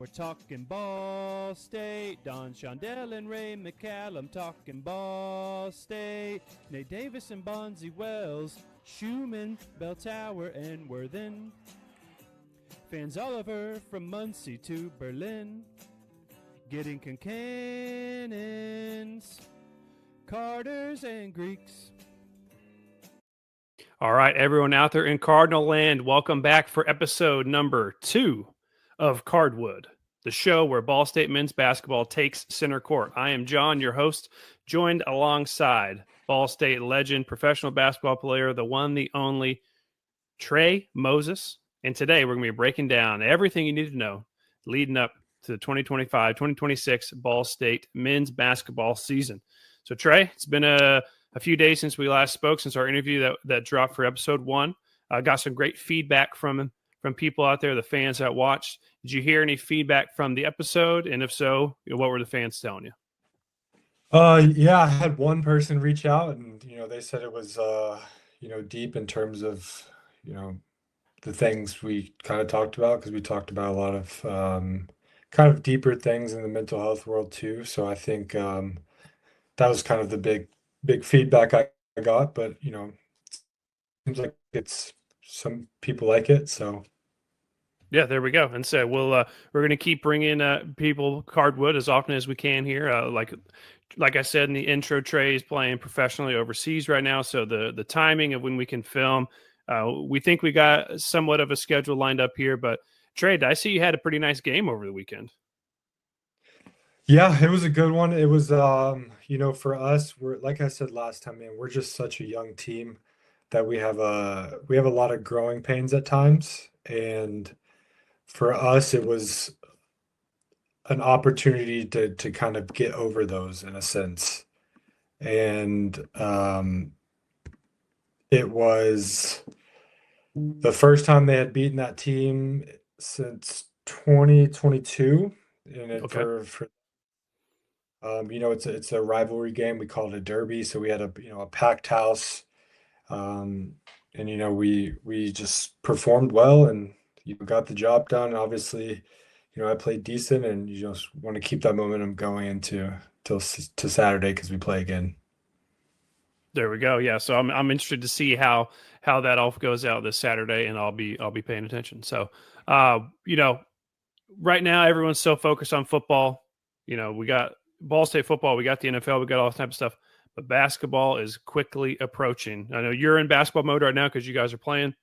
We're talking Ball State, Don Shondell and Ray McCallum talking Ball State, Nate Davis and Bonzi Wells, Schumann, Bell Tower and Worthen, fans all over from Muncie to Berlin, getting Concannons, Carters and Greeks. All right, everyone out there in Cardinal land, welcome back for episode number 2 of Cardwood, the show where Ball State men's basketball takes center court. I am John, your host, joined alongside Ball State legend, professional basketball player, the one, the only, Trey Moses. And today we're going to be breaking down everything you need to know leading up to the 2025-2026 Ball State men's basketball season. So, Trey, it's been a few days since we last spoke, since our interview that dropped for episode 1. Got some great feedback from people out there, the fans that watched. Did you hear any feedback from the episode? And if so, what were the fans telling you? Yeah, I had one person reach out and, they said it was, deep in terms of, the things we kind of talked about, because we talked about a lot of kind of deeper things in the mental health world too. So I think that was kind of the big feedback I got, but, seems like it's some people like it. So yeah, there we go. And so we're going to keep bringing people Cardwood as often as we can here. Like I said in the intro, Trey is playing professionally overseas right now. So the timing of when we can film, we think we got somewhat of a schedule lined up here. But Trey, I see you had a pretty nice game over the weekend. yeah, it was a good one. It was, for us, we're like I said last time, man, we're just such a young team that we have a lot of growing pains at times, and for us, it was an opportunity to kind of get over those in a sense. And it was the first time they had beaten that team since 2022. And Okay. it's a rivalry game. We call it a derby. So we had a packed house. And we just performed well and got the job done. Obviously, I played decent, and you just want to keep that momentum going to Saturday because we play again. There we go. Yeah. So I'm interested to see how that all goes out this Saturday, and I'll be paying attention. So, right now everyone's so focused on football. We got Ball State football, we got the NFL, we got all that type of stuff. But basketball is quickly approaching. I know you're in basketball mode right now because you guys are playing.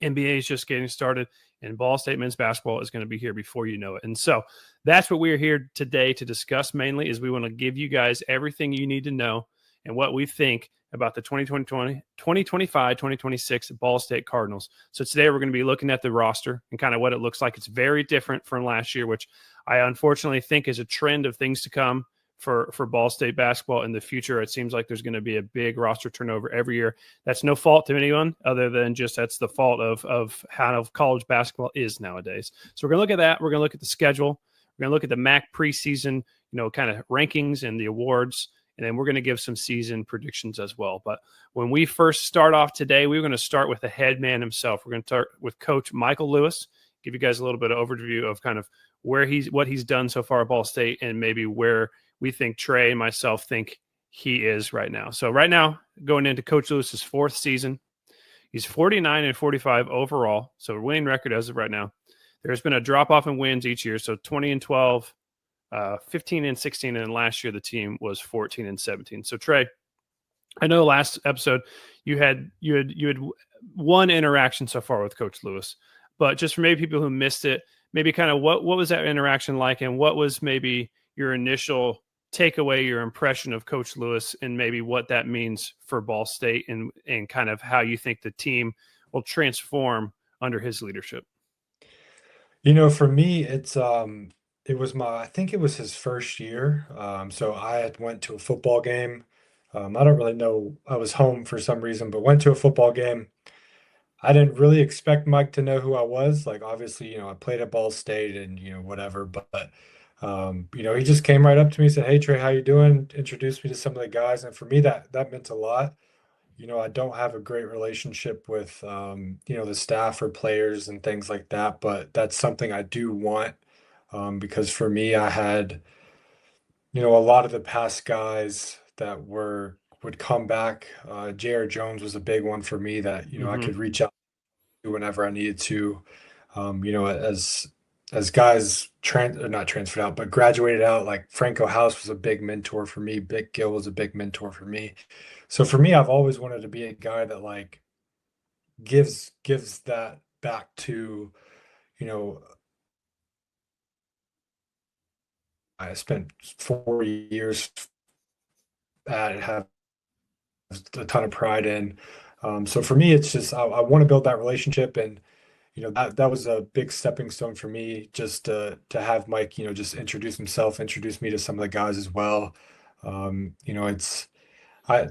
NBA is just getting started, and Ball State men's basketball is going to be here before you know it. And so that's what we're here today to discuss mainly, is we want to give you guys everything you need to know and what we think about the 2025-2026 Ball State Cardinals. So today we're going to be looking at the roster and kind of what it looks like. It's very different from last year, which I unfortunately think is a trend of things to come for Ball State basketball in the future. It seems like there's going to be a big roster turnover every year. That's no fault to anyone other than just that's the fault of how college basketball is nowadays. So we're going to look at that. We're going to look at the schedule. We're going to look at the MAC preseason, kind of rankings and the awards. And then we're going to give some season predictions as well. But when we first start off today, we're going to start with the head man himself. We're going to start with Coach Michael Lewis, give you guys a little bit of overview of kind of what he's done so far at Ball State and maybe where we think Trey and myself think he is right now. So right now, going into Coach Lewis's 4th season, he's 49-45 overall. So winning record as of right now. There's been a drop off in wins each year. So 20-12, 15-16, and then last year the team was 14-17. So Trey, I know last episode you had one interaction so far with Coach Lewis, but just for maybe people who missed it, maybe kind of what was that interaction like, and what was maybe your initial takeaway, your impression of Coach Lewis, and maybe what that means for Ball State and kind of how you think the team will transform under his leadership? For me, I think it was his first year. So I had went to a football game. I don't really know. I was home for some reason, but went to a football game. I didn't really expect Mike to know who I was. Like, obviously, I played at Ball State and, whatever, but he just came right up to me and said, "Hey, Trey, how you doing?" Introduced me to some of the guys. And for me, that meant a lot. I don't have a great relationship with, the staff or players and things like that, but that's something I do want because for me, I had, a lot of the past guys that would come back. Jared Jones was a big one for me that, I Hmm. could reach out to whenever I needed to. As guys or not transferred out, but graduated out, like Franco House was a big mentor for me. Big Gill was a big mentor for me. So for me, I've always wanted to be a guy that like gives that back to, you know, I spent 4 years at and have a ton of pride in. So for me, it's just I want to build that relationship, and that was a big stepping stone for me, just to have Mike, just introduce himself, introduce me to some of the guys as well. It's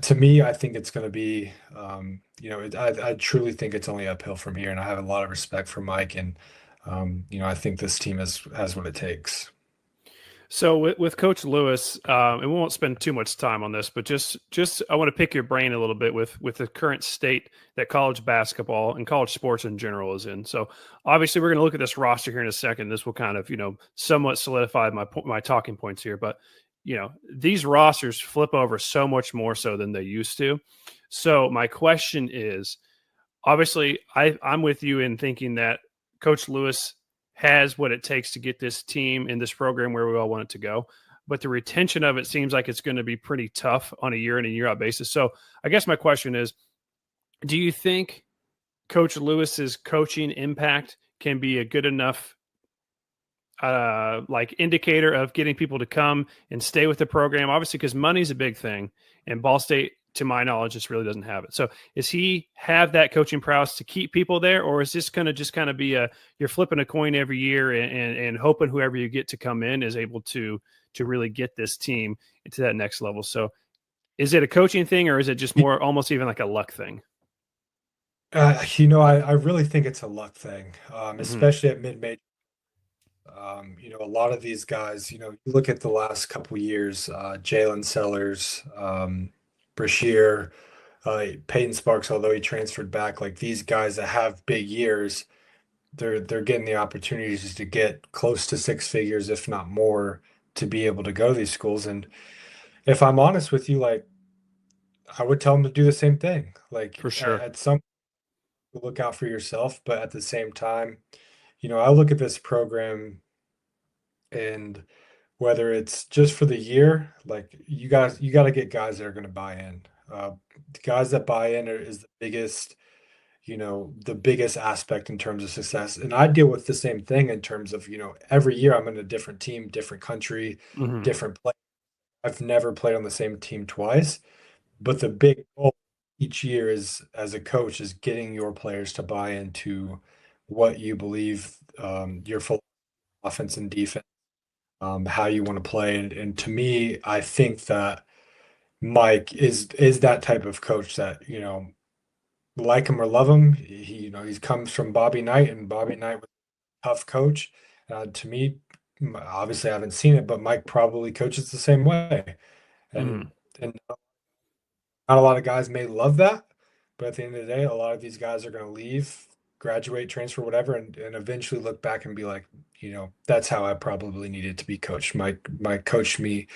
to me, I think it's going to be, I truly think it's only uphill from here, and I have a lot of respect for Mike, and I think this team has what it takes. So with Coach Lewis, and we won't spend too much time on this, but just I want to pick your brain a little bit with the current state that college basketball and college sports in general is in. So obviously we're going to look at this roster here in a second. This will kind of somewhat solidify my talking points here, but these rosters flip over so much more so than they used to. So my question is, obviously I'm with you in thinking that Coach Lewis has what it takes to get this team in this program where we all want it to go. But the retention of it seems like it's going to be pretty tough on a year in and year out basis. So I guess my question is, do you think Coach Lewis's coaching impact can be a good enough like indicator of getting people to come and stay with the program? Obviously, because money's a big thing, and Ball State, to my knowledge, just really doesn't have it. So is he have that coaching prowess to keep people there, or is this going to just kind of be you're flipping a coin every year and hoping whoever you get to come in is able to really get this team into that next level? So is it a coaching thing, or is it just more almost even like a luck thing? I really think it's a luck thing, Mm-hmm. especially at mid-major. A lot of these guys, you look at the last couple years, Jalen Sellers, Brashear, Peyton Sparks, although he transferred back, like these guys that have big years, they're getting the opportunities to get close to six figures, if not more, to be able to go to these schools. And if I'm honest with you, like I would tell them to do the same thing. Like For sure. at some look out for yourself, but at the same time, I look at this program and whether it's just for the year, like you got to get guys that are going to buy in. The guys that buy in is the biggest aspect in terms of success. And I deal with the same thing in terms of, every year I'm in a different team, different country, Mm-hmm. different play. I've never played on the same team twice, but the big goal each year is as a coach is getting your players to buy into what you believe, your full offense and defense, how you want to play. And to me, I think that Mike is that type of coach that, like him or love him, he comes from Bobby Knight, and Bobby Knight was a tough coach. To me, obviously I haven't seen it, but Mike probably coaches the same way. Mm-hmm. And not a lot of guys may love that, but at the end of the day, a lot of these guys are going to leave, graduate, transfer, whatever, and eventually look back and be like, that's how I probably needed to be coached. Mike coached me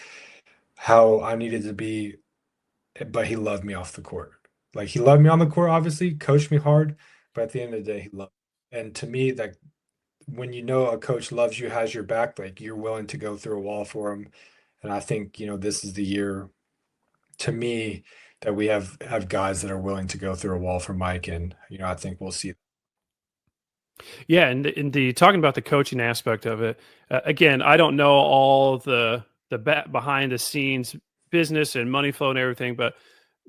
how I needed to be, but he loved me off the court. Like he loved me on the court, obviously, coached me hard, but at the end of the day, he loved me. And to me, like when a coach loves you, has your back, like you're willing to go through a wall for him. And I think, this is the year to me that we have guys that are willing to go through a wall for Mike. And, I think we'll see. Yeah, and the talking about the coaching aspect of it, again, I don't know all the behind the scenes business and money flow and everything, but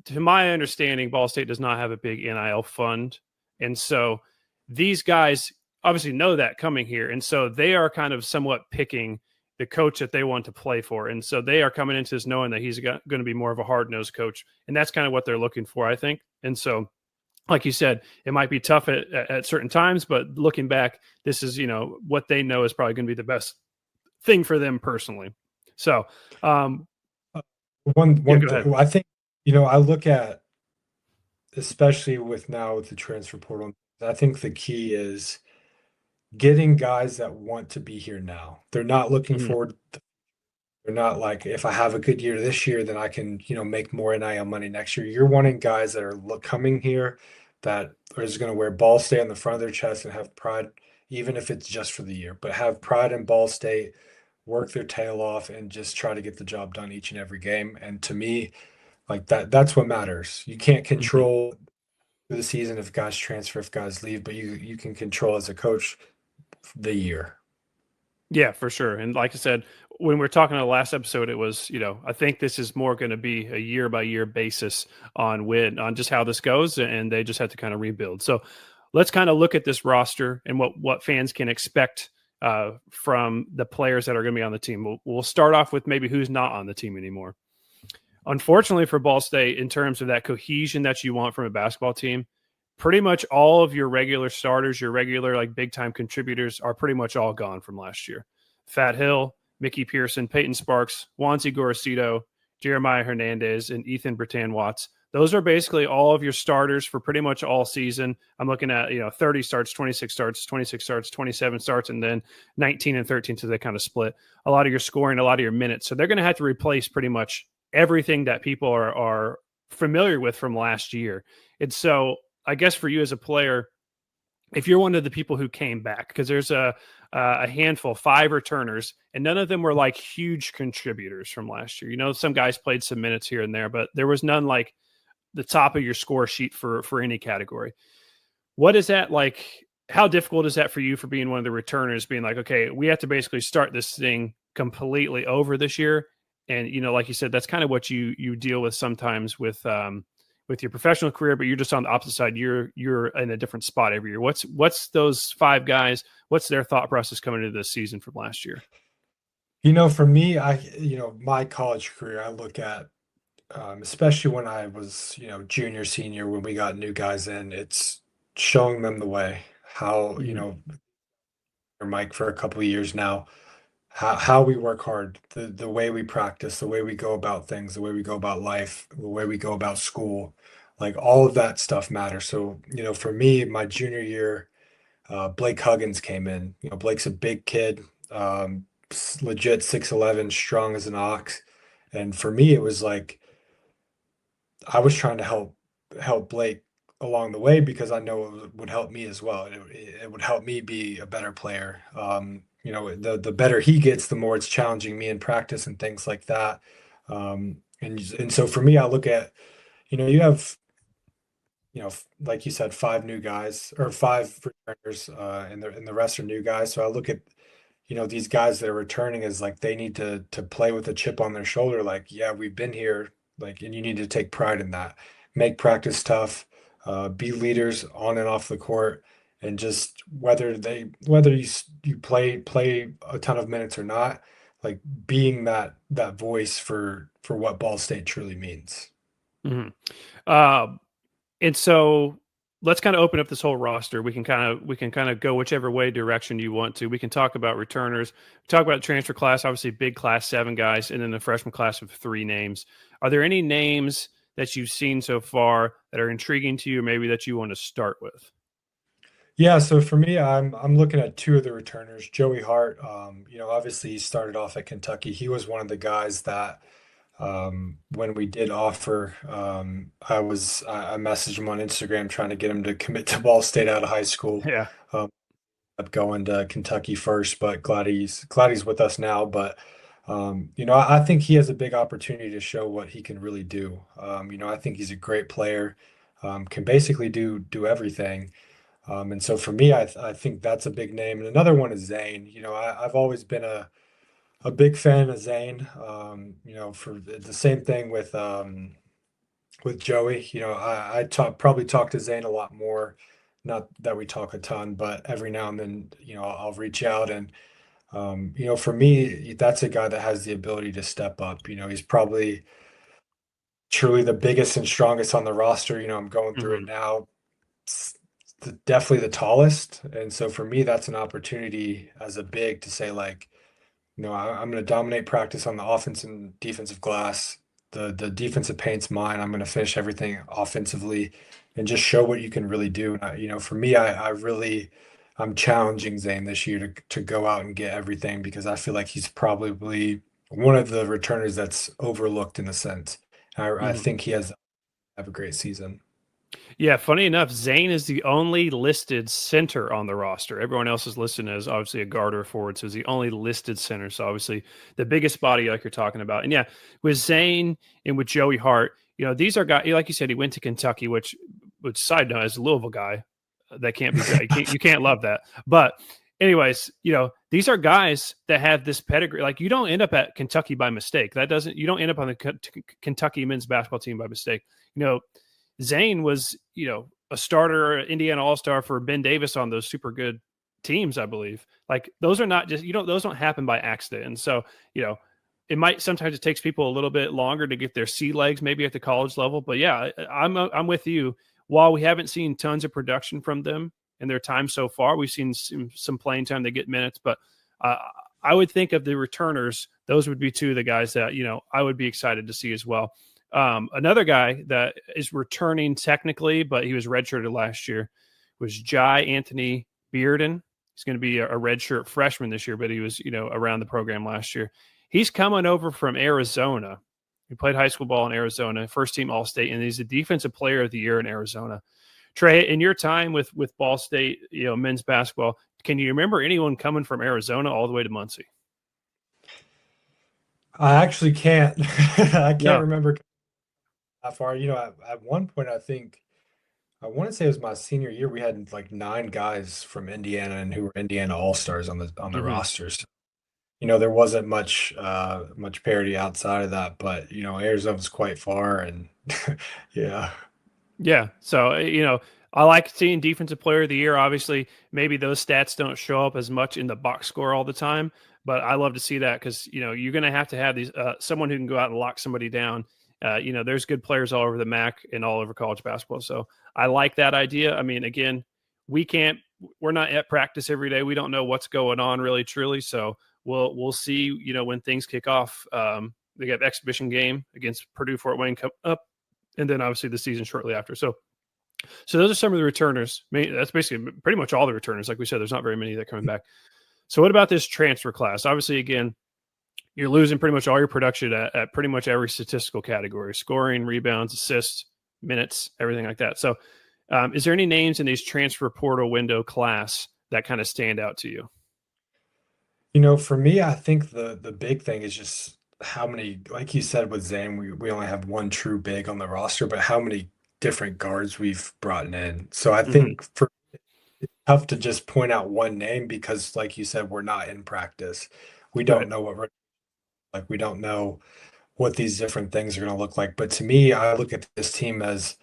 to my understanding, Ball State does not have a big NIL fund, and so these guys obviously know that coming here, and so they are kind of somewhat picking the coach that they want to play for, and so they are coming into this knowing that he's going to be more of a hard nosed coach, and that's kind of what they're looking for, I think, and so like you said, it might be tough at certain times, but looking back, this is, what they know is probably going to be the best thing for them personally. So, Uh, yeah, go ahead. I think, I look at, especially with the transfer portal, I think the key is getting guys that want to be here now. They're not looking Mhm. forward. They're not like, if I have a good year this year, then I can, make more NIL money next year. You're wanting guys that are coming here that are just going to wear Ball State on the front of their chest and have pride, even if it's just for the year, but have pride in Ball State, work their tail off, and just try to get the job done each and every game. And to me, like that's what matters. You can't Mhm. control the season if guys transfer, if guys leave, but you can control as a coach the year. Yeah, for sure. And like I said, when we are talking in the last episode, it was, I think this is more going to be a year by year basis on just how this goes, and they just have to kind of rebuild. So let's kind of look at this roster and what fans can expect from the players that are going to be on the team. We'll start off with maybe who's not on the team anymore. Unfortunately for Ball State, in terms of that cohesion that you want from a basketball team, pretty much all of your regular starters, your regular like big time contributors are pretty much all gone from last year. Fat Hill, Mickey Pearson, Peyton Sparks, Juanzi Gorosito, Jeremiah Hernandez, and Ethan Bertan Watts. Those are basically all of your starters for pretty much all season. I'm looking at, 30 starts, 26 starts, 26 starts, 27 starts, and then 19 and 13. So they kind of split a lot of your scoring, a lot of your minutes. So they're going to have to replace pretty much everything that people are familiar with from last year. And so I guess for you as a player, if you're one of the people who came back, because there's a handful, 5 returners, and none of them were like huge contributors from last year. Some guys played some minutes here and there, but there was none like the top of your score sheet for any category. What is that like? How difficult is that for you for being one of the returners, being like, okay, we have to basically start this thing completely over this year? And like you said, that's kind of what you deal with sometimes with your professional career, but you're just on the opposite side. You're in a different spot every year. What's those 5 guys? What's their thought process coming into this season from last year? For me, my college career, I look at, especially when I was, junior, senior, when we got new guys in, it's showing them the way. How, Mm-hmm. Mike for a couple of years now, how we work hard, the way we practice, the way we go about things, the way we go about life, the way we go about school, like all of that stuff matters. So, for me, my junior year, Blake Huggins came in. Blake's a big kid, legit 6'11", strong as an ox. And for me, it was like I was trying to help Blake along the way because I know it would help me as well. It would help me be a better player. The better he gets, the more it's challenging me in practice and things like that. And so for me, I look at, you have, like you said, 5 new guys or 5 returners, and the rest are new guys. So I look at, these guys that are returning as like they need to play with a chip on their shoulder. Like, yeah, we've been here, like, and you need to take pride in that. Make practice tough, be leaders on and off the court, and just whether you play a ton of minutes or not, like being that voice for what Ball State truly means. Mm-hmm. Uh, and so let's kind of open up this whole roster. We can kind of go whichever way direction you want to. We can talk about returners, talk about transfer class, obviously big class 7 guys, and then the freshman class of 3 names. Are there any names that you've seen so far that are intriguing to you, or maybe that you want to start with? Yeah, so for me, I'm looking at 2 of the returners. Joey Hart, obviously he started off at Kentucky. He was one of the guys that, when we did offer, I messaged him on Instagram trying to get him to commit to Ball State out of high school. Yeah. Um, up going to Kentucky first, but glad he's with us now. But I think he has a big opportunity to show what he can really do. I think he's a great player, can basically do everything. And so for me, I think that's a big name. And another one is Zane. I've always been a big fan of Zane. For the same thing with Joey. I probably talk to Zane a lot more. Not that we talk a ton, but every now and then, I'll reach out. And for me, that's a guy that has the ability to step up. He's probably truly the biggest and strongest on the roster. I'm going through it Hmm. now. Definitely the tallest. And so for me, that's an opportunity as a big to say, like, I'm going to dominate practice on the offense and defensive glass. The defensive paint's mine. I'm going to finish everything offensively and just show what you can really do. And for me, I really I'm challenging Zane this year to go out and get everything because I feel like he's probably one of the returners that's overlooked in a sense. I Mhm. think he has have a great season. Yeah, funny enough, Zane is the only listed center on the roster. Everyone else is listed as obviously a guard or a forward, so he's the only listed center. So obviously the biggest body like you're talking about. And yeah, with Zane and with Joey Hart, these are guys like you said, he went to Kentucky, which side note, as a Louisville guy, that can't be bad. You can't love that. But anyways, these are guys that have this pedigree. Like you don't end up at Kentucky by mistake. You don't end up on the Kentucky men's basketball team by mistake. Zane was, a starter, Indiana All-Star for Ben Davis on those super good teams, I believe. Like those are not just, those don't happen by accident. And so, sometimes it takes people a little bit longer to get their sea legs, maybe at the college level. But yeah, I'm with you. While we haven't seen tons of production from them in their time so far, we've seen some playing time. They get minutes, but I would think of the returners. Those would be two of the guys that, I would be excited to see as well. Another guy that is returning technically, but he was redshirted last year, was Jai Anthony Bearden. He's going to be a redshirt freshman this year, but he was, around the program last year. He's coming over from Arizona. He played high school ball in Arizona, first team All-State, and he's the defensive player of the year in Arizona. Trey, in your time with Ball State, men's basketball, can you remember anyone coming from Arizona all the way to Muncie? I actually can't. I can't Yeah. remember how far. At one point, I want to say it was my senior year. We had like 9 guys from Indiana and who were Indiana All-Stars on the Mm-hmm. rosters. There wasn't much parity outside of that, but Arizona's quite far, and yeah. Yeah. So, I like seeing defensive player of the year. Obviously, maybe those stats don't show up as much in the box score all the time, but I love to see that because, you're going to have these, someone who can go out and lock somebody down. There's good players all over the MAC and all over college basketball. So I like that idea. I mean, again, we're not at practice every day. We don't know what's going on really, truly. So we'll see, when things kick off. They got exhibition game against Purdue Fort Wayne come up, and then obviously the season shortly after. So those are some of the returners. That's basically pretty much all the returners. Like we said, there's not very many that are coming back. So what about this transfer class? Obviously, again, you're losing pretty much all your production at pretty much every statistical category: scoring, rebounds, assists, minutes, everything like that. So is there any names in these transfer portal window class that kind of stand out to you? For me, I think the big thing is just how many, like you said with Zane, we only have one true big on the roster, but how many different guards we've brought in. So I Mm-hmm. think for it's tough to just point out one name because, like you said, we're not in practice. We Right. don't know what we're like. We don't know what these different things are going to look like. But to me, I look at this team as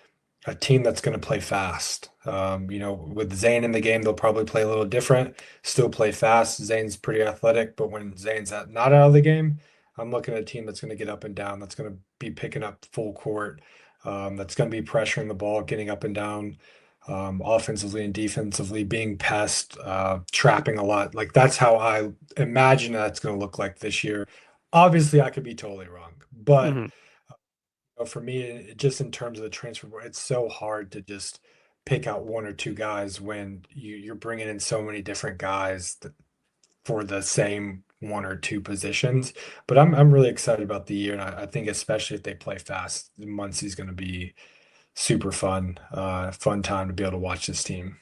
a team that's going to play fast. With Zane in the game, they'll probably play a little different, still play fast. Zane's pretty athletic, but when Zane's not out of the game, I'm looking at a team that's going to get up and down, that's going to be picking up full court, that's going to be pressuring the ball, getting up and down, offensively and defensively, being passed, trapping a lot. Like that's how I imagine that's going to look like this year. Obviously, I could be totally wrong, but Mm-hmm. for me, just in terms of the transfer board, it's so hard to just pick out 1 or 2 guys when you're bringing in so many different guys for the same 1 or 2 positions. But I'm really excited about the year, and I think especially if they play fast, Muncie's going to be super fun time to be able to watch this team.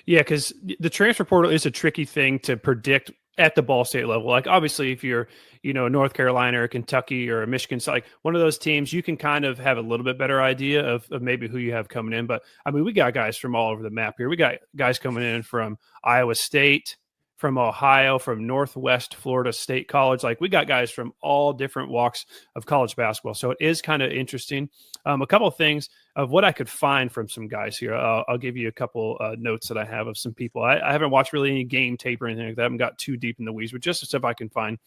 Yeah, because the transfer portal is a tricky thing to predict at the Ball State level. Like obviously, if you're North Carolina or Kentucky or Michigan, so like one of those teams, you can kind of have a little bit better idea of maybe who you have coming in. But I mean, we got guys from all over the map here. We got guys coming in from Iowa State, from Ohio, from Northwest Florida State College. Like we got guys from all different walks of college basketball. So it is kind of interesting. A couple of things of what I could find from some guys here. I'll give you a couple notes that I have of some people. I haven't watched really any game tape or anything like that. I haven't got too deep in the weeds, but just the stuff I can find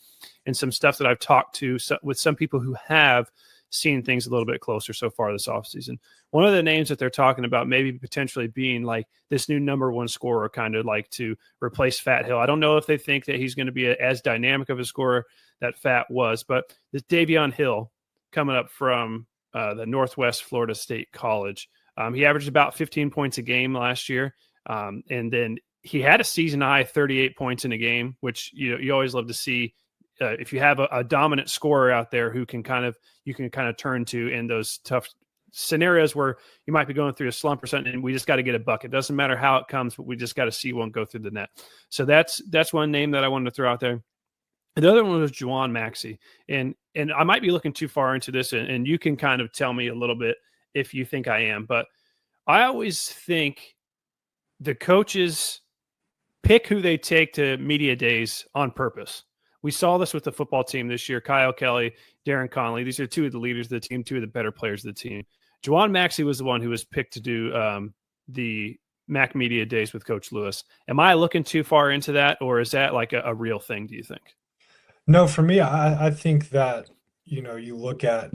and some stuff that I've talked to with some people who have seen things a little bit closer so far this offseason. One of the names that they're talking about maybe potentially being like this new number one scorer, kind of like to replace Fat Hill. I don't know if they think that he's going to be as dynamic of a scorer that Fat was, but this Davion Hill coming up from the Northwest Florida State College. He averaged about 15 points a game last year. And then he had a season high 38 points in a game, which you always love to see. If you have a dominant scorer out there who can you can kind of turn to in those tough scenarios where you might be going through a slump or something, and we just got to get a bucket. It doesn't matter how it comes, but we just got to see one go through the net. So that's one name that I wanted to throw out there. And the other one was Juwan Maxey, and I might be looking too far into this, and you can kind of tell me a little bit if you think I am, but I always think the coaches pick who they take to media days on purpose. We saw this with the football team this year. Kyle Kelly, Darren Conley. These are two of the leaders of the team, two of the better players of the team. Juwan Maxey was the one who was picked to do the MAC media days with Coach Lewis. Am I looking too far into that, or is that like a real thing, do you think? No, for me, I think that, you look at,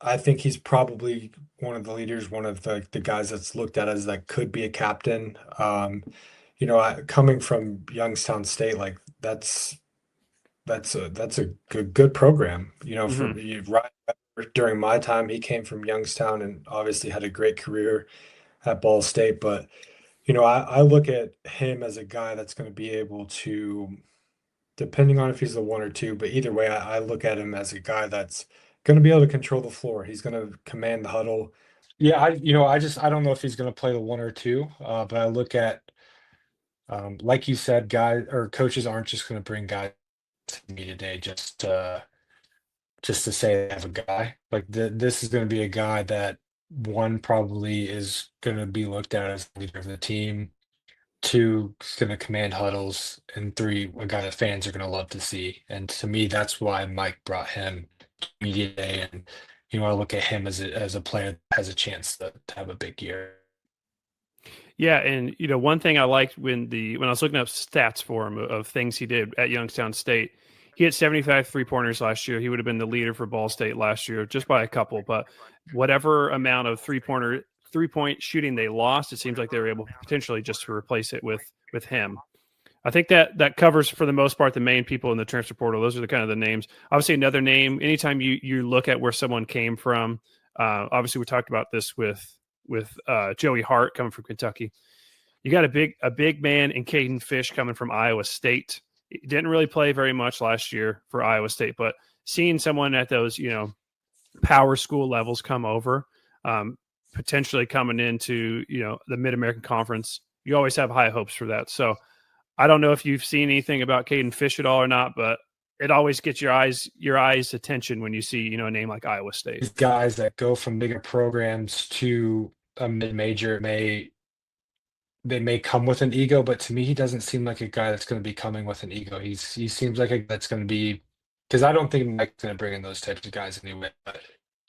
I think he's probably one of the leaders, one of the guys that's looked at as that could be a captain. Coming from Youngstown State, like that's a good program. For Mm-hmm. right during my time, he came from Youngstown and obviously had a great career at Ball State. But I look at him as a guy that's going to be able to, depending on if he's the one or two, but either way, I look at him as a guy that's going to be able to control the floor. He's going to command the huddle. Yeah, I don't know if he's going to play the one or two, but I look at, like you said, guys or coaches aren't just going to bring guys to me today just to say they have a guy. Like this is going to be a guy that one probably is going to be looked at as the leader of the team. Two, is going to command huddles, and three, a guy that fans are going to love to see. And to me, that's why Mike brought him to media day. And I look at him as a player that has a chance to have a big year. Yeah, and one thing I liked when I was looking up stats for him of things he did at Youngstown State, he had 75 3-pointers last year. He would have been the leader for Ball State last year, just by a couple. But whatever amount of three-point shooting they lost, it seems like they were able potentially just to replace it with him. I think that covers for the most part the main people in the transfer portal. Those are the kind of the names. Obviously, another name. Anytime you look at where someone came from, obviously we talked about this with Joey Hart coming from Kentucky. You got a big man in Caden Fish coming from Iowa State. He didn't really play very much last year for Iowa State, but seeing someone at those power school levels come over, potentially coming into the Mid-American Conference, you always have high hopes for that. So I don't know if you've seen anything about Caden Fish at all or not, but it always gets your eyes attention when you see a name like Iowa State. These guys that go from bigger programs to a mid-major they may come with an ego, but to me, he doesn't seem like a guy that's going to be coming with an ego. He seems like that's going to be, because I don't think Mike's going to bring in those types of guys anyway. But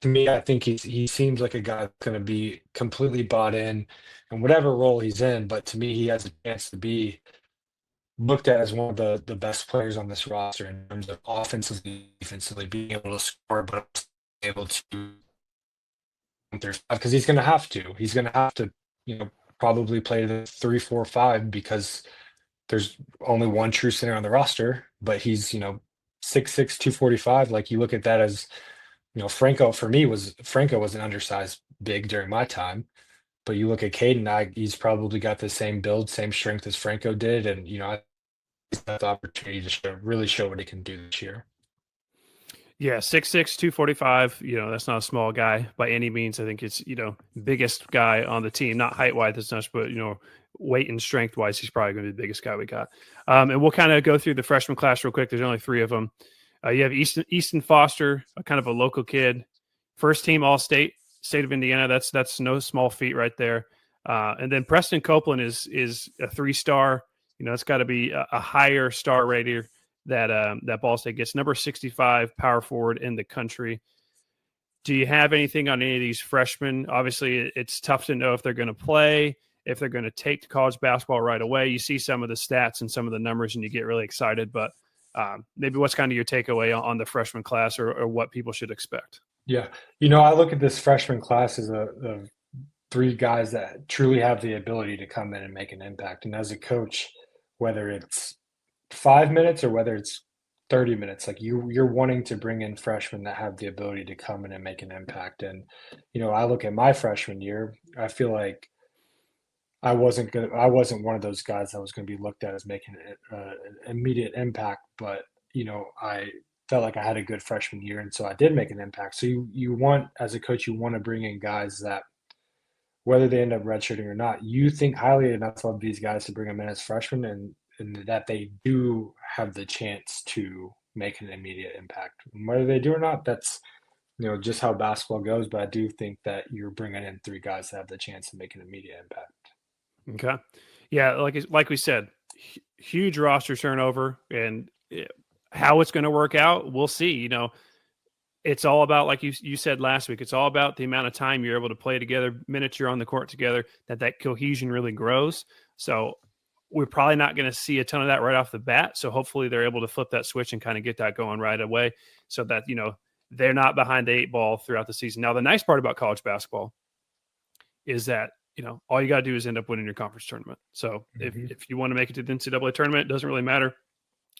to me, I think he seems like a guy that's going to be completely bought in whatever role he's in. But to me, he has a chance to be looked at as one of the best players on this roster in terms of offensively, defensively, being able to score, but able to, because he's going to have to. He's going to have to, probably play the 3, 4, 5 because there's only one true center on the roster. But he's 6'6", 245. Like, you look at that as, Franco was an undersized big during my time. But you look at Caden, he's probably got the same build, same strength as Franco did, and he's got the opportunity to really show what he can do this year. Yeah, 6'6", 245. That's not a small guy by any means. I think it's biggest guy on the team, not height wise as much, but weight and strength wise, he's probably going to be the biggest guy we got. And we'll kind of go through the freshman class real quick. There's only 3 of them. You have Easton Foster, a kind of a local kid, first team All State, state of Indiana. That's no small feat right there. And then Preston Copeland is a 3-star. It's got to be a higher star rating that Ball State gets. Number 65 power forward in the country. Do you have anything on any of these freshmen? Obviously, it's tough to know if they're going to play, if they're going to take to college basketball right away. You see some of the stats and some of the numbers and you get really excited, but maybe what's kind of your takeaway on the freshman class or what people should expect? Yeah. I look at this freshman class as a 3 guys that truly have the ability to come in and make an impact. And as a coach, whether it's 5 minutes or whether it's 30 minutes, like you're wanting to bring in freshmen that have the ability to come in and make an impact. And I look at my freshman year, I feel like I wasn't one of those guys that was gonna be looked at as making an immediate impact, but I felt like I had a good freshman year, and so I did make an impact. So you want, as a coach, you want to bring in guys that, whether they end up redshirting or not, you think highly enough of these guys to bring them in as freshmen, and that they do have the chance to make an immediate impact. And whether they do or not, that's just how basketball goes. But I do think that you're bringing in three guys that have the chance to make an immediate impact. Okay. Yeah, like we said, huge roster turnover, and how it's going to work out, we'll see. It's all about, like you said last week, it's all about the amount of time you're able to play together, minutes you're on the court together, that cohesion really grows. So we're probably not going to see a ton of that right off the bat. So hopefully they're able to flip that switch and kind of get that going right away, so that they're not behind the 8 ball throughout the season. Now, the nice part about college basketball is that all you got to do is end up winning your conference tournament. So if you want to make it to the NCAA tournament, it doesn't really matter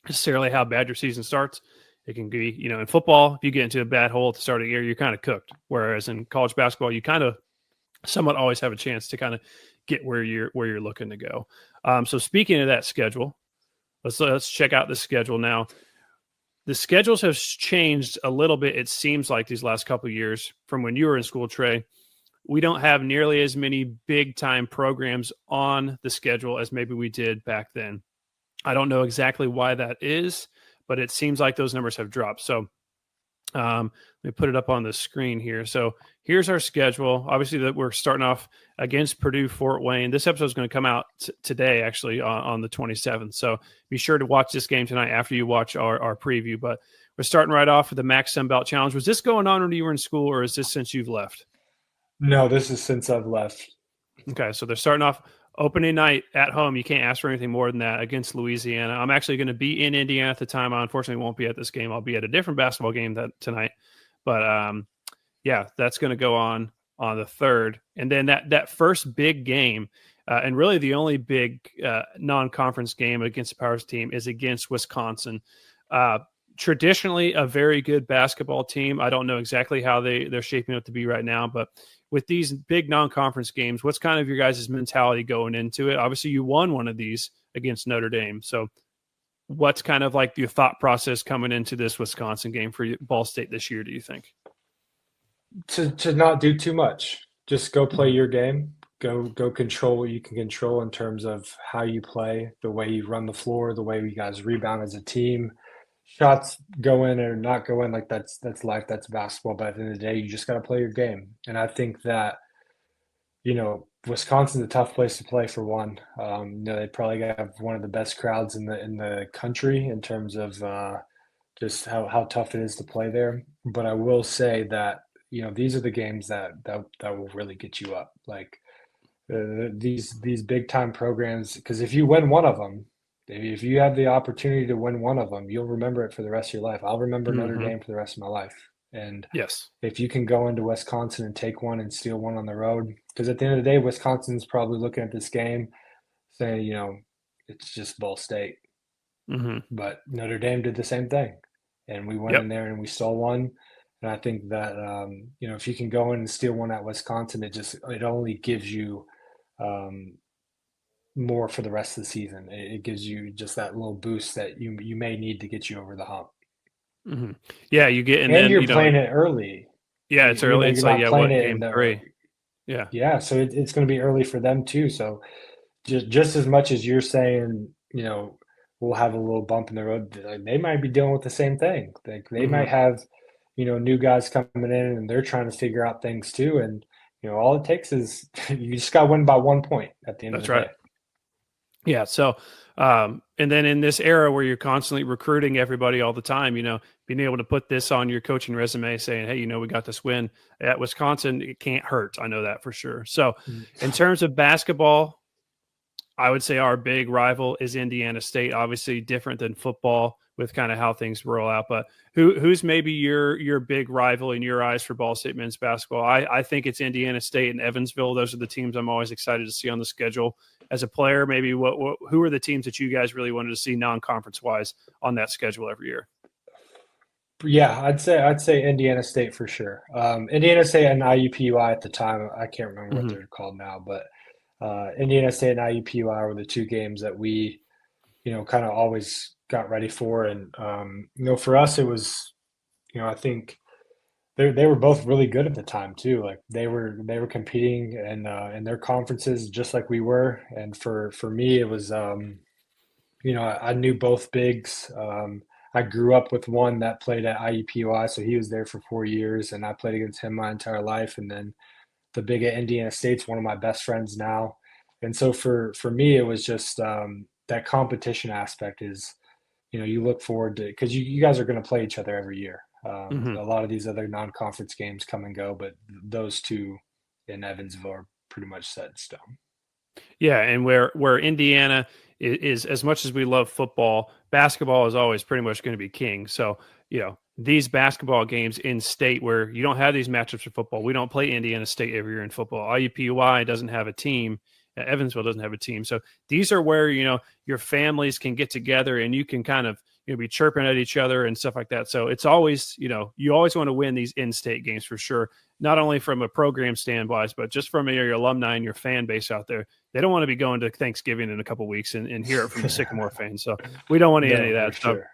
necessarily how bad your season starts. It can be, in football, if you get into a bad hole at the start of the year, you're kind of cooked. Whereas in college basketball, you kind of somewhat always have a chance to kind of get where you're looking to go. So speaking of that schedule, let's check out the schedule now. The schedules have changed a little bit, it seems like, these last couple of years from when you were in school, Trey. We don't have nearly as many big-time programs on the schedule as maybe we did back then. I don't know exactly why that is, but it seems like those numbers have dropped. So let me put it up on the screen here. So here's our schedule. Obviously, that we're starting off against Purdue Fort Wayne. This episode is going to come out today, actually, on the 27th. So be sure to watch this game tonight after you watch our preview. But we're starting right off with the Max Sun Belt Challenge. Was this going on when you were in school, or is this since you've left? No, this is since I've left. Okay, so they're starting off opening night at home. You can't ask for anything more than that against Louisiana. I'm actually going to be in Indiana at the time. I unfortunately won't be at this game. I'll be at a different basketball game tonight. But yeah, that's going to go on the 3rd. And then that first big game, and really the only big non-conference game against the Powers team, is against Wisconsin. Traditionally a very good basketball team. I don't know exactly how they're shaping up to be right now, but with these big non-conference games, what's kind of your guys' mentality going into it? Obviously, you won one of these against Notre Dame. So what's kind of like your thought process coming into this Wisconsin game for Ball State this year, do you think? To not do too much. Just go play your game. Go control what you can control in terms of how you play, the way you run the floor, the way you guys rebound as a team. Shots go in or not go in, like that's life, that's basketball. But at the end of the day, you just got to play your game. And I think that, Wisconsin's a tough place to play, for one. They probably have one of the best crowds in the country in terms of just how tough it is to play there. But I will say that, these are the games that will really get you up. Like these big time programs, because if you win one of them, if you have the opportunity to win one of them, you'll remember it for the rest of your life. I'll remember Notre Dame for the rest of my life. And yes, if you can go into Wisconsin and take one and steal one on the road, because at the end of the day, Wisconsin's probably looking at this game saying, it's just Ball State. But Notre Dame did the same thing. And we went in there and we stole one. And I think that, if you can go in and steal one at Wisconsin, it only gives you more for the rest of the season. It gives you just that little boost that you may need to get you over the hump. Yeah, you get, and then you're playing it early. Yeah, it's early. It's like what, game 3? Yeah, so it's going to be early for them too. So just as much as you're saying, we'll have a little bump in the road, they might be dealing with the same thing. They might have, new guys coming in and they're trying to figure out things too. And all it takes is you just got to win by 1 point at the end of the day. Yeah. So, and then in this era where you're constantly recruiting everybody all the time, being able to put this on your coaching resume saying, hey, we got this win at Wisconsin, it can't hurt. I know that for sure. So in terms of basketball, I would say our big rival is Indiana State, obviously different than football with kind of how things roll out. But who's maybe your big rival in your eyes for Ball State men's basketball? I think it's Indiana State and Evansville. Those are the teams I'm always excited to see on the schedule. As a player, maybe who are the teams that you guys really wanted to see non-conference wise on that schedule every year? Yeah, I'd say Indiana State for sure. Indiana State and IUPUI at the time, I can't remember what they're called now, but Indiana State and IUPUI were the two games that we, kind of always got ready for. And, for us, it was, I think they were both really good at the time too. Like they were competing in their conferences just like we were. And for me, it was, I knew both bigs. I grew up with one that played at IUPUI, so he was there for 4 years, and I played against him my entire life. And then the big at Indiana State's one of my best friends now. And so for me, it was just that competition aspect is, you look forward to because you guys are going to play each other every year. A lot of these other non-conference games come and go, but those two in Evansville are pretty much set in stone. Yeah, and where Indiana is, as much as we love football, basketball is always pretty much going to be king. So, these basketball games in state where you don't have these matchups for football, we don't play Indiana State every year in football. IUPUI doesn't have a team. Evansville doesn't have a team. So these are where, your families can get together and you can kind of, be chirping at each other and stuff like that. So it's always, you always want to win these in-state games for sure. Not only from a program standpoint, but just from your alumni and your fan base out there. They don't want to be going to Thanksgiving in a couple of weeks and hear it from the Sycamore fans. So we don't want any of that. Sure.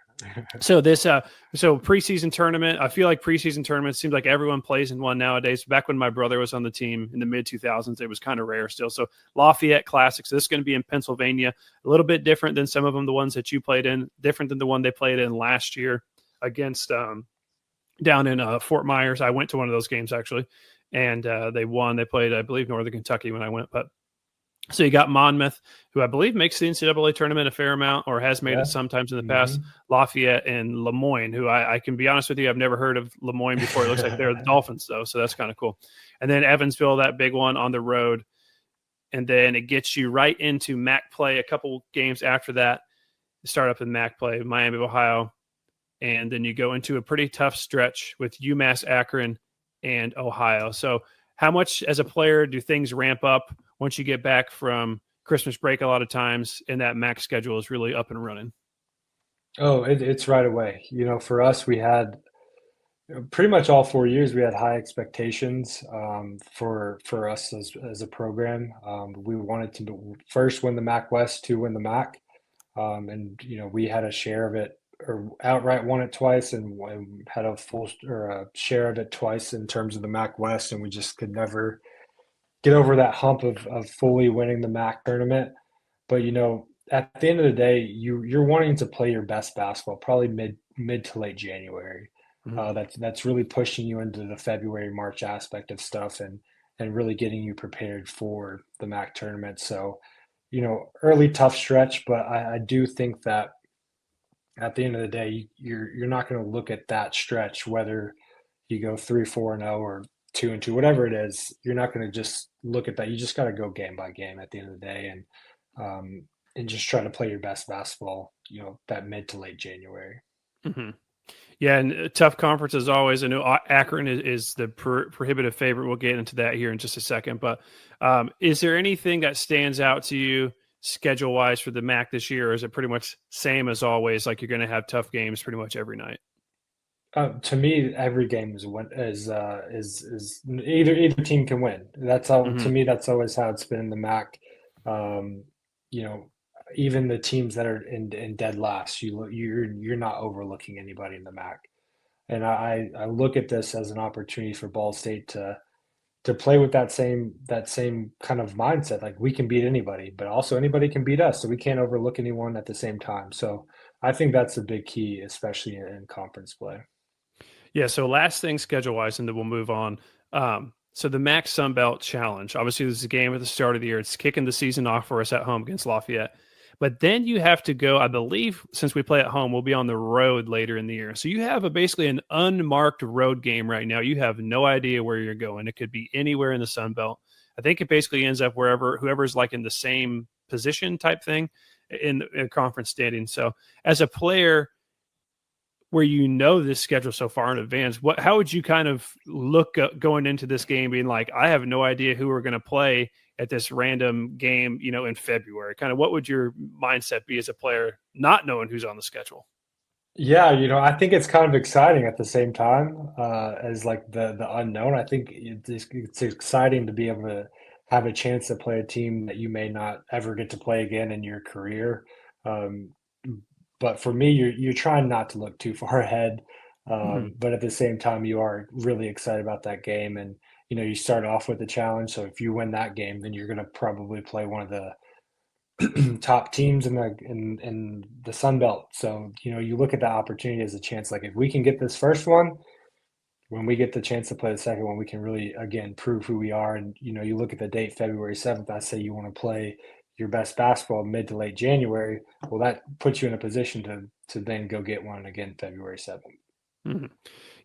So preseason tournament, I feel like preseason tournaments seems like everyone plays in one nowadays. Back when my brother was on the team in the mid 2000s, it was kind of rare still. So Lafayette Classic. So this is going to be in Pennsylvania, a little bit different than some of them, the ones that you played in, different than the one they played in last year against down in Fort Myers. I went to one of those games actually, and they won. They played, I believe, Northern Kentucky when I went, but so you got Monmouth, who I believe makes the NCAA tournament a fair amount or has made it sometimes in the past. Lafayette and Lemoyne, who I can be honest with you, I've never heard of Lemoyne before. It looks like they're the Dolphins, though, so that's kind of cool. And then Evansville, that big one on the road. And then it gets you right into MAC play a couple games after that. Start up in MAC play, Miami, Ohio. And then you go into a pretty tough stretch with UMass Akron and Ohio. So how much as a player do things ramp up once you get back from Christmas break a lot of times and that MAC schedule is really up and running? Oh, it's right away. For us, we had pretty much all 4 years, we had high expectations for us as a program. We wanted to first win the MAC West, to win the MAC. And, we had a share of it or outright won it twice and had a full or a share of it twice in terms of the MAC West. And we just could never get over that hump of fully winning the MAC tournament. But at the end of the day, you're wanting to play your best basketball probably mid to late January. That's really pushing you into the February March aspect of stuff and really getting you prepared for the MAC tournament. So early tough stretch, but I do think that at the end of the day, you're not going to look at that stretch whether you go 3-4-0 or 2-2, whatever it is. You're not going to just look at that. You just got to go game by game at the end of the day, and just try to play your best basketball. That mid to late January. Mm-hmm. Yeah, and a tough conference as always. I know Akron is the prohibitive favorite. We'll get into that here in just a second. But is there anything that stands out to you schedule-wise for the MAC this year, or is it pretty much same as always, like you're going to have tough games pretty much every night? To me, every game is either team can win. That's how to me. That's always how it's been in the MAC. Even the teams that are in dead last, you're not overlooking anybody in the MAC. And I look at this as an opportunity for Ball State to play with that same kind of mindset. Like we can beat anybody, but also anybody can beat us. So we can't overlook anyone at the same time. So I think that's a big key, especially in conference play. Yeah. So last thing schedule wise, and then we'll move on. So the MAC Sunbelt Challenge, obviously this is a game at the start of the year. It's kicking the season off for us at home against Lafayette. But then you have to go, I believe, since we play at home, we'll be on the road later in the year. So you have basically an unmarked road game right now. You have no idea where you're going. It could be anywhere in the Sun Belt. I think it basically ends up whoever's like in the same position type thing in conference standing. So as a player where this schedule so far in advance, how would you kind of look going into this game being like, I have no idea who we're going to play at this random game, in February? Kind of what would your mindset be as a player not knowing who's on the schedule? Yeah, I think it's kind of exciting at the same time as like the unknown. I think it's exciting to be able have a chance to play a team that you may not ever get to play again in your career. Um, but for me, you're trying not to look too far ahead. Mhm. But at the same time, you are really excited about that game, and you start off with a challenge. So if you win that game, then you're going to probably play one of the top teams in the Sun Belt. So you look at that opportunity as a chance. Like if we can get this first one, when we get the chance to play the second one, we can really again prove who we are. And you look at the date, February 7th. I say you want to play your best basketball mid to late January. Well, that puts you in a position to then go get one again February 7th. Mhm.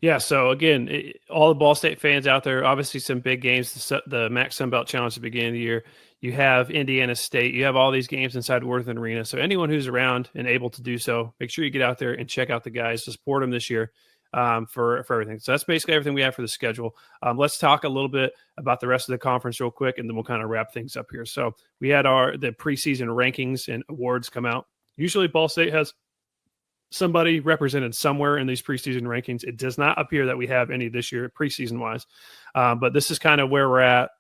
Yeah. So again, all the Ball State fans out there, obviously some big games. The Mac Sun Belt Challenge at the beginning of the year. You have Indiana State. You have all these games inside Worthington Arena. So anyone who's around and able to do so, make sure you get out there and check out the guys to support them this year for everything. So that's basically everything we have for the schedule. Let's talk a little bit about the rest of the conference real quick, and then we'll kind of wrap things up here. So we had the preseason rankings and awards come out. Usually Ball State has somebody represented somewhere in these preseason rankings. It does not appear that we have any this year preseason wise, but this is kind of where we're at.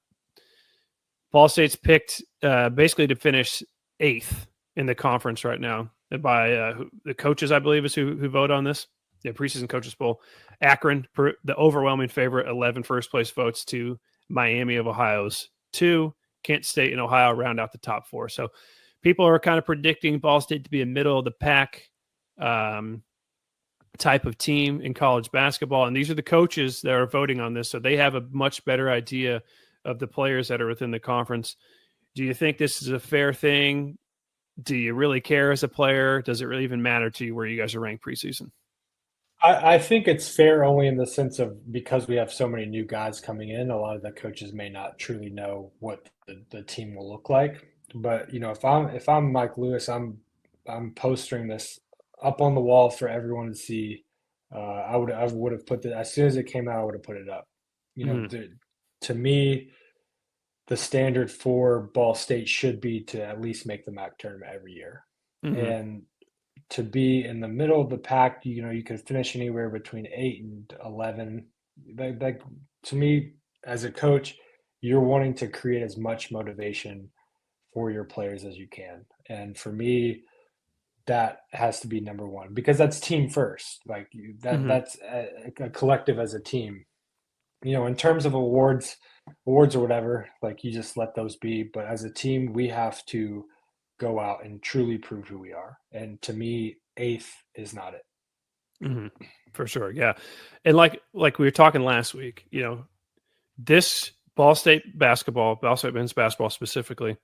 Ball State's picked basically to finish 8th in the conference right now by the coaches, I believe, is who vote on this. The preseason coaches poll. Akron, the overwhelming favorite, 11 first place votes to Miami of Ohio's 2. Kent State and Ohio round out the top 4. So people are kind of predicting Ball State to be a middle of the pack type of team in college basketball. And these are the coaches that are voting on this. So they have a much better idea of the players that are within the conference. Do you think this is a fair thing? Do you really care as a player? Does it really even matter to you where you guys are ranked preseason? I think it's fair only in the sense of because we have so many new guys coming in, a lot of the coaches may not truly know what the team will look like. But if I'm Mike Lewis, I'm postering this up on the wall for everyone to see. I would have put it as soon as it came out. I would have put it up. Mm-hmm. To me, the standard for Ball State should be to at least make the MAC tournament every year, Mm-hmm. and to be in the middle of the pack, you could finish anywhere between 8 and 11. Like to me, as a coach, you're wanting to create as much motivation for your players as you can, and for me, that has to be number one because that's team first. Like Mm-hmm. that's a collective as a team. In terms of awards or whatever, like you just let those be. But as a team, we have to go out and truly prove who we are. And to me, 8th is not it. Mm-hmm. For sure. Yeah. And like we were talking last week, this Ball State men's basketball specifically,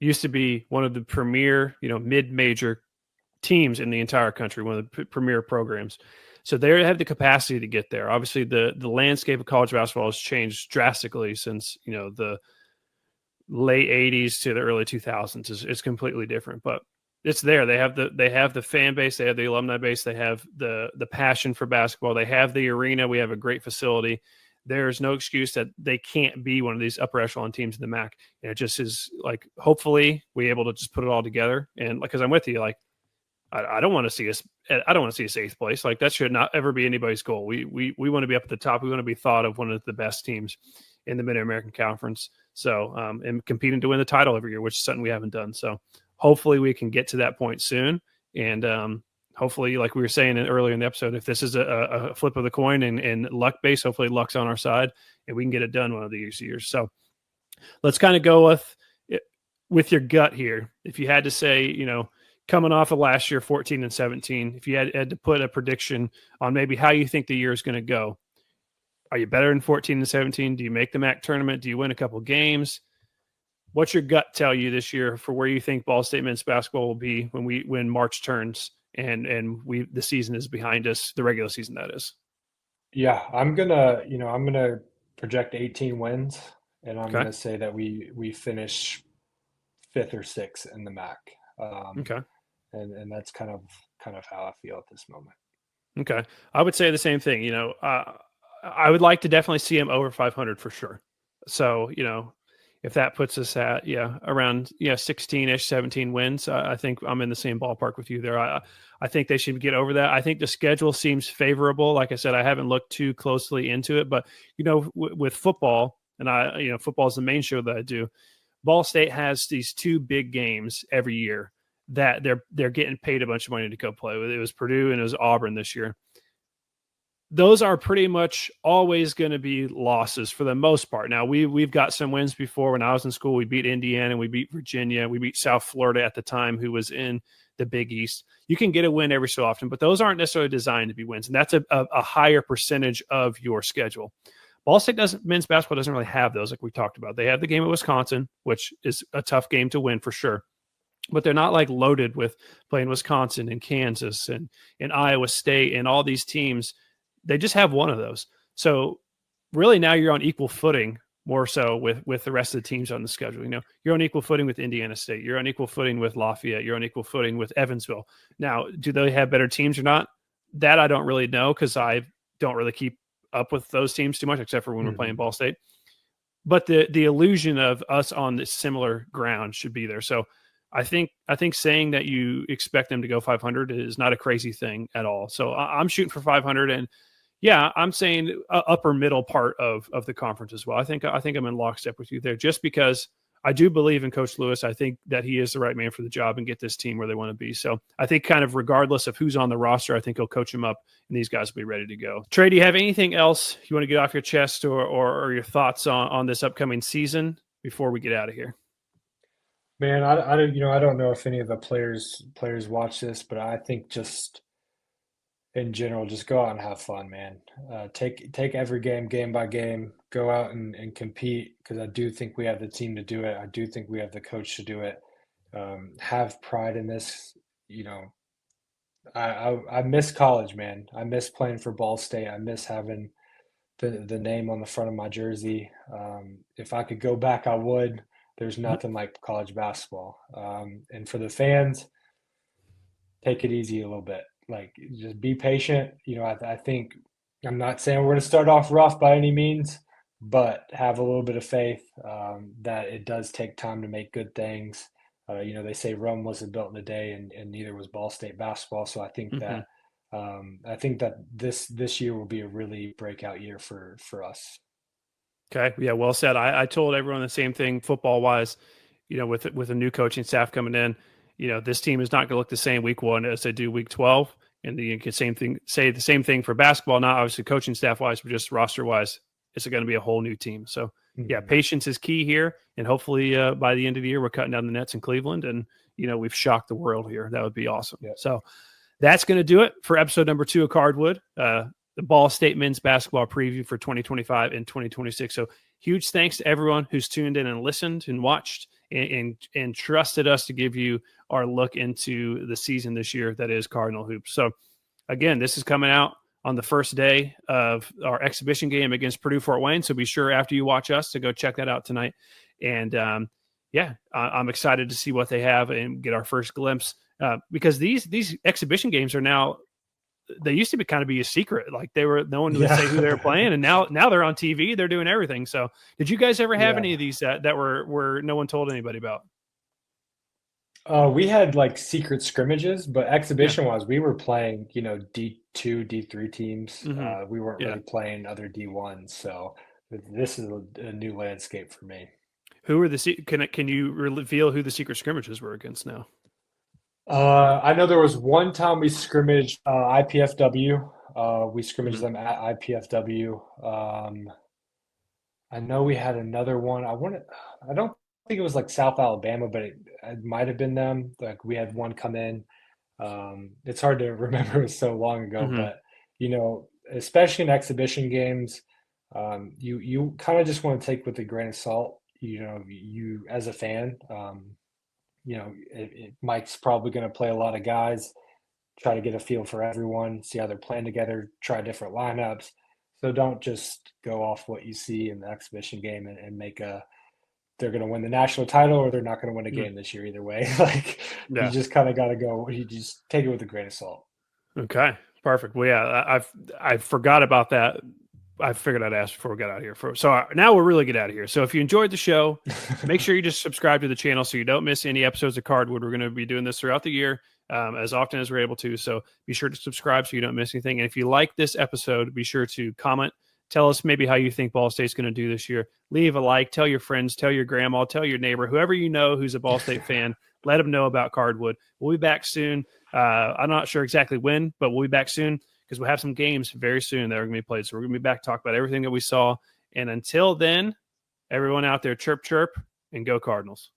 used to be one of the premier, mid-major teams in the entire country, one of the premier programs. So they have the capacity to get there. Obviously, the landscape of college basketball has changed drastically since the late '80s to the early 2000s. It's completely different, but it's there. They have the fan base, they have the alumni base, they have the passion for basketball, they have the arena. We have a great facility. There's no excuse that they can't be one of these upper echelon teams in the MAC. And it just is like, hopefully we able to just put it all together. And because I'm with you, like, I don't want to see us. I don't want to see us 8th place. Like that should not ever be anybody's goal. We want to be up at the top. We want to be thought of one of the best teams in the Mid American Conference. So and competing to win the title every year, which is something we haven't done. So hopefully we can get to that point soon. And hopefully, like we were saying earlier in the episode, if this is a flip of the coin and luck based, hopefully luck's on our side and we can get it done one of these years. So let's kind of go with your gut here. If you had to say, coming off of last year, 14 and 17, if you had to put a prediction on maybe how you think the year is going to go, are you better in 14 and 17? Do you make the MAC tournament? Do you win a couple games? What's your gut tell you this year for where you think Ball State men's basketball will be when March turns and the season is behind us, the regular season that is? Yeah, I'm gonna project 18 wins, and I'm Okay. gonna say that we finish 5th or 6th in the MAC. Okay. And that's kind of how I feel at this moment. Okay. I would say the same thing. I would like to definitely see him over 500 for sure. So, if that puts us at, around, 16-ish, 17 wins, I think I'm in the same ballpark with you there. I think they should get over that. I think the schedule seems favorable. Like I said, I haven't looked too closely into it, but, with football, and football is the main show that I do. Ball State has these two big games every year that they're getting paid a bunch of money to go play with. It was Purdue and it was Auburn this year. Those are pretty much always going to be losses for the most part. Now, we've got some wins before. When I was in school, we beat Indiana, we beat Virginia, we beat South Florida at the time, who was in the Big East. You can get a win every so often, but those aren't necessarily designed to be wins, and that's a higher percentage of your schedule. Ball State men's basketball doesn't really have those like we talked about. They have the game at Wisconsin, which is a tough game to win for sure, but they're not like loaded with playing Wisconsin and Kansas and Iowa State and all these teams. They just have one of those. So really now you're on equal footing more so with the rest of the teams on the schedule. You're on equal footing with Indiana State. You're on equal footing with Lafayette. You're on equal footing with Evansville. Now, do they have better teams or not? That I don't really know because I don't really keep up with those teams too much, except for when we're playing Ball State. But the illusion of us on this similar ground should be there. So I think saying that you expect them to go 500 is not a crazy thing at all. So I'm shooting for 500, and yeah, I'm saying upper middle part of the conference as well. I think I'm in lockstep with you there, just because I do believe in Coach Lewis. I think that he is the right man for the job and get this team where they want to be. So I think kind of regardless of who's on the roster, I think he'll coach them up and these guys will be ready to go. Trey, do you have anything else you want to get off your chest or your thoughts on this upcoming season before we get out of here? Man, I don't know if any of the players watch this, but I think just in general, just go out and have fun, man. Take every game by game. Go out and compete, because I do think we have the team to do it. I do think we have the coach to do it. Have pride in this. I miss college, man. I miss playing for Ball State. I miss having the name on the front of my jersey. If I could go back, I would. There's nothing like college basketball. And for the fans, take it easy a little bit. Like, just be patient. I think, I'm not saying we're going to start off rough by any means, but have a little bit of faith that it does take time to make good things. They say Rome wasn't built in a day, and neither was Ball State basketball. So I think that this year will be a really breakout year for us. Okay. Yeah. Well said. I told everyone the same thing football wise, with a new coaching staff coming in, this team is not going to look the same week 1 as they do week 12. And you can say the same thing for basketball, not obviously coaching staff wise, but just roster wise. It's going to be a whole new team. So yeah, patience is key here. And hopefully by the end of the year, we're cutting down the nets in Cleveland and, we've shocked the world here. That would be awesome. Yeah. So that's going to do it for episode number 2 of Cardwood, the Ball State men's basketball preview for 2025 and 2026. So huge thanks to everyone who's tuned in and listened and watched and trusted us to give you our look into the season this year that is Cardinal hoops. So again, this is coming out on the first day of our exhibition game against Purdue Fort Wayne. So be sure after you watch us to go check that out tonight. And I'm excited to see what they have and get our first glimpse because these exhibition games are now, they used to be a secret. Like no one would say who they were playing. And now they're on TV, they're doing everything. So did you guys ever have any of these that were no one told anybody about? We had like secret scrimmages, but exhibition wise, we were playing, D2, D3 teams. We weren't really playing other D1s. So this is a new landscape for me. Who were can you reveal who the secret scrimmages were against now? I know there was one time we scrimmaged IPFW. We scrimmaged them at IPFW. I know we had another one. I don't think it was like South Alabama, but it might have been them. Like, we had one come in. It's hard to remember, it was so long ago, but especially in exhibition games, you kind of just want to take with a grain of salt. You as a fan, Mike's probably going to play a lot of guys, try to get a feel for everyone, see how they're playing together, try different lineups. So don't just go off what you see in the exhibition game and make they're going to win the national title or they're not going to win a game this year either way. You just kind of got to go. You just take it with a grain of salt. Okay, perfect. Well, yeah, I forgot about that. I figured I'd ask before we got out of here. So now we'll really get out of here. So if you enjoyed the show, make sure you just subscribe to the channel so you don't miss any episodes of Cardwood. We're going to be doing this throughout the year as often as we're able to. So be sure to subscribe so you don't miss anything. And if you like this episode, be sure to comment. Tell us maybe how you think Ball State's going to do this year. leave a like, tell your friends, tell your grandma, tell your neighbor, whoever you know who's a Ball State fan, let them know about Cardwood. We'll be back soon. I'm not sure exactly when, but we'll be back soon because we'll have some games very soon that are going to be played. So we're going to be back to talk about everything that we saw. And until then, everyone out there, chirp, chirp, and go Cardinals.